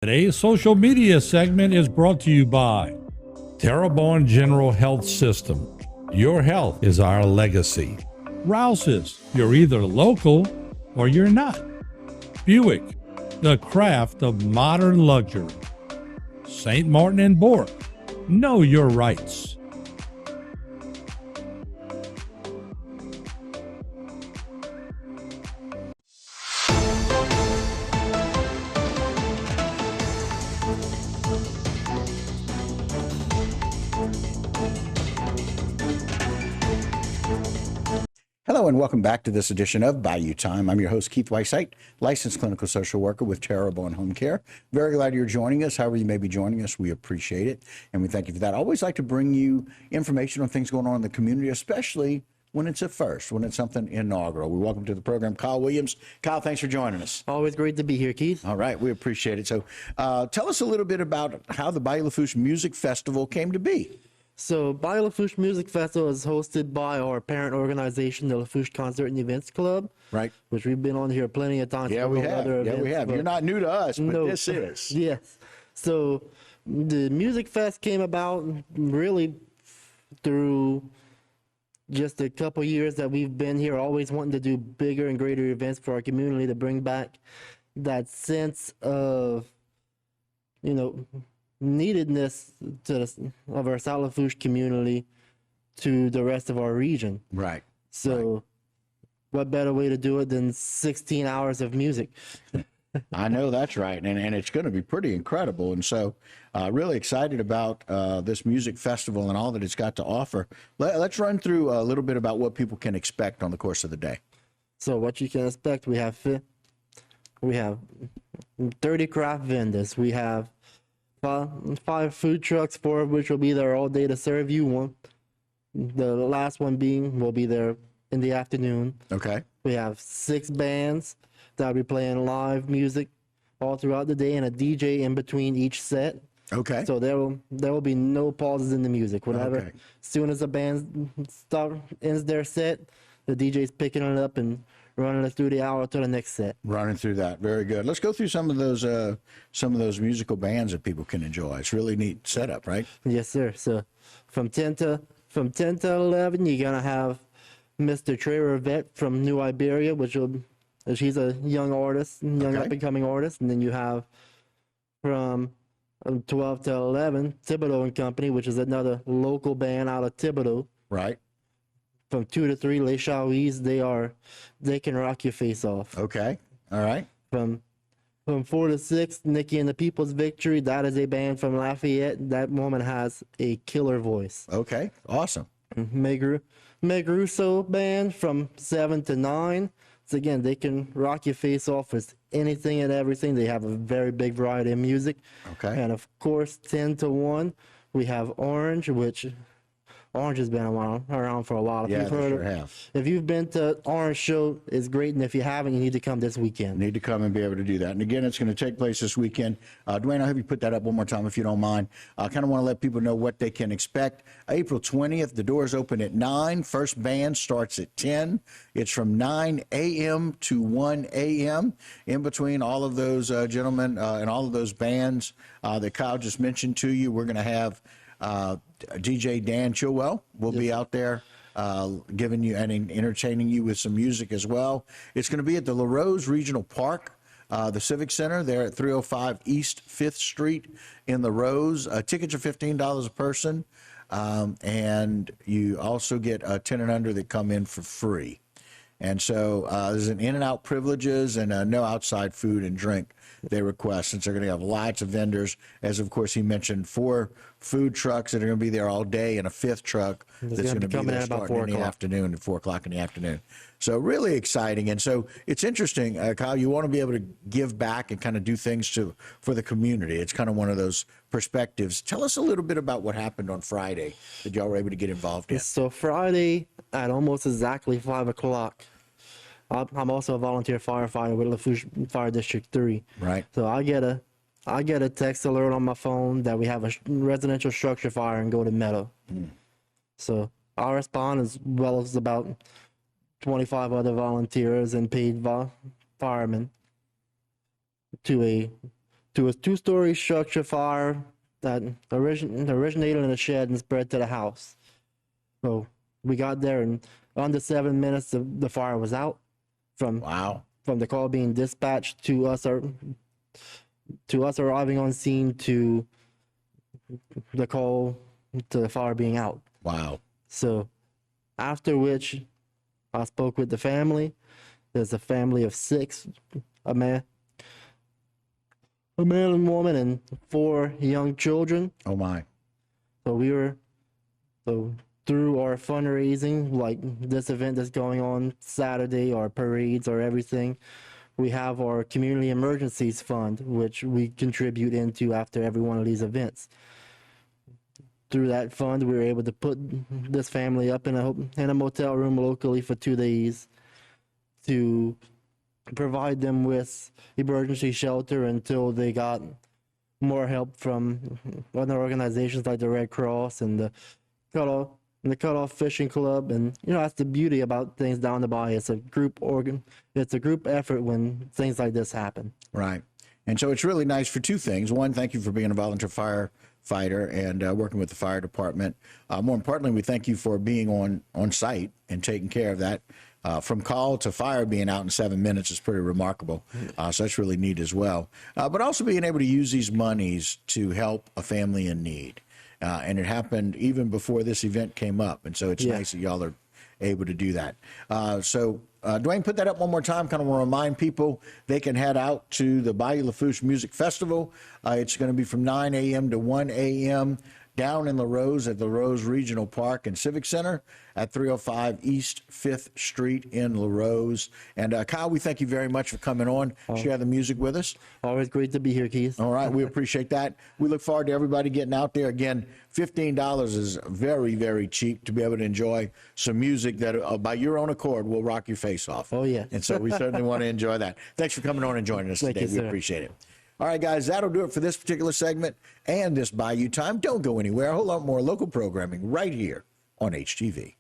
Today's social media segment is brought to you by Terrebonne General Health System. Your health is our legacy. Rouse's, you're either local or you're not. Buick, the craft of modern luxury. St. Martin and Bork, know your rights. Hello and welcome back to this edition of Bayou Time. I'm your host, Keith Weissite, licensed clinical social worker with Terrebonne Home Care. Very glad you're joining us. However you may be joining us, we appreciate it, and we thank you for that. I always like to bring you information on things going on in the community, especially when it's a first, when it's something inaugural. We welcome to the program Kyle Williams. Kyle, thanks for joining us. Always great to be here, Keith. All right, we appreciate it. So tell us a little bit about how the Bayou Lafourche Music Festival came to be. So, Bayou Lafourche Music Festival is hosted by our parent organization, the Lafourche Concert and Events Club. Right. Which we've been on here plenty of times. Yeah, we have. You're not new to us, but No. this is. Yes. So, the Music Fest came about really through just a couple years that we've been here, always wanting to do bigger and greater events for our community to bring back that sense of, neededness of our South Lafourche community to the rest of our region. Right. So what better way to do it than 16 hours of music? I know that's right. And it's going to be pretty incredible. And so really excited about this music festival and all that it's got to offer. Let's run through a little bit about what people can expect on the course of the day. So what you can expect, we have 30 craft vendors. We have five food trucks, 4 of which will be there all day to serve you. One, the last one will be there in the afternoon. Okay. We have 6 bands that will be playing live music all throughout the day and a DJ in between each set. Okay. So there will be no pauses in the music. Whenever, Okay. as soon as the band ends their set, the DJ's picking it up and running it through the hour to the next set. Running through that. Very good. Let's go through some of those musical bands that people can enjoy. It's really neat setup, right? Yes, sir. So from 10 to 11, you're gonna have Mr. Trey Rivette from New Iberia, he's a young artist, young Okay. up and coming artist, and then you have from 12 to 11 Thibodeau and Company, which is another local band out of Thibodeau. Right. From 2 to 3, Les Chauis, they can rock your face off. Okay. All right. From 4 to 6, Nikki and the People's Victory. That is a band from Lafayette. That woman has a killer voice. Okay. Awesome. Meg Russo band from 7 to 9. So again, they can rock your face off with anything and everything. They have a very big variety of music. Okay. And of course, 10 to 1, we have Orange, which Orange has been around for a while. Yeah, they sure have. If you've been to Orange show, it's great. And if you haven't, you need to come this weekend. Need to come and be able to do that. And again, it's going to take place this weekend. Dwayne, I'll have you put that up one more time if you don't mind. I kind of want to let people know what they can expect. April 20th, the doors open at 9. First band starts at 10. It's from 9 a.m. to 1 a.m. In between all of those gentlemen and all of those bands that Kyle just mentioned to you, we're going to have DJ Dan Chilwell will be out there giving you and entertaining you with some music as well. It's going to be at the Larose Regional Park, the Civic Center there at 305 East 5th Street in Larose. Tickets are $15 a person, and you also get 10 and under that come in for free. And so there's an in and out privileges and no outside food and drink they request, since they're going to have lots of vendors, as of course he mentioned, 4 food trucks that are going to be there all day and a 5th truck that's going to be there starting in the afternoon at 4 o'clock in the afternoon. So really exciting. And so it's interesting, Kyle, you want to be able to give back and kind of do things for the community. It's kind of one of those perspectives. Tell us a little bit about what happened on Friday that y'all were able to get involved in. So Friday at almost exactly 5 o'clock, I'm also a volunteer firefighter with Lafourche Fire District 3. Right. So I get a text alert on my phone that we have a residential structure fire in Golden Meadow. So I respond, as well as about 25 other volunteers and paid firemen, to to a two-story structure fire that originated in a shed and spread to the house. So we got there, and under 7 minutes, the fire was out. Wow. From the call being dispatched to us arriving on scene to the call to the fire being out. Wow. So after which I spoke with the family. There's a family of 6, a man and woman, and 4 young children. Oh my. So through our fundraising, like this event that's going on Saturday, our parades or everything, we have our community emergencies fund, which we contribute into after every one of these events. Through that fund, we were able to put this family up in a motel room locally for 2 days to provide them with emergency shelter until they got more help from other organizations like the Red Cross and the Cutoff Fishing Club. And that's the beauty about things down the bayou. It's a group effort when things like this happen. Right. And so it's really nice for 2 things. One, thank you for being a volunteer firefighter and working with the fire department. More importantly, we thank you for being on site and taking care of that. From call to fire being out in 7 minutes is pretty remarkable. So that's really neat as well. But also being able to use these monies to help a family in need. And it happened even before this event came up. And so it's nice that y'all are able to do that. So Dwayne, put that up one more time. Kind of want to remind people they can head out to the Bayou Lafourche Music Festival. It's going to be from 9 a.m. to 1 a.m. down in Larose at the Larose Regional Park and Civic Center at 305 East 5th Street in Larose. And Kyle, we thank you very much for coming on, share the music with us. Always great to be here, Keith. All right, we appreciate that. We look forward to everybody getting out there. Again, $15 is very, very cheap to be able to enjoy some music that by your own accord will rock your face off. Oh, yes. And so we certainly want to enjoy that. Thanks for coming on and joining us Thank today. you, We sir. appreciate it. All right, guys, that'll do it for this particular segment and this Bayou Time. Don't go anywhere. A whole lot more local programming right here on HTV.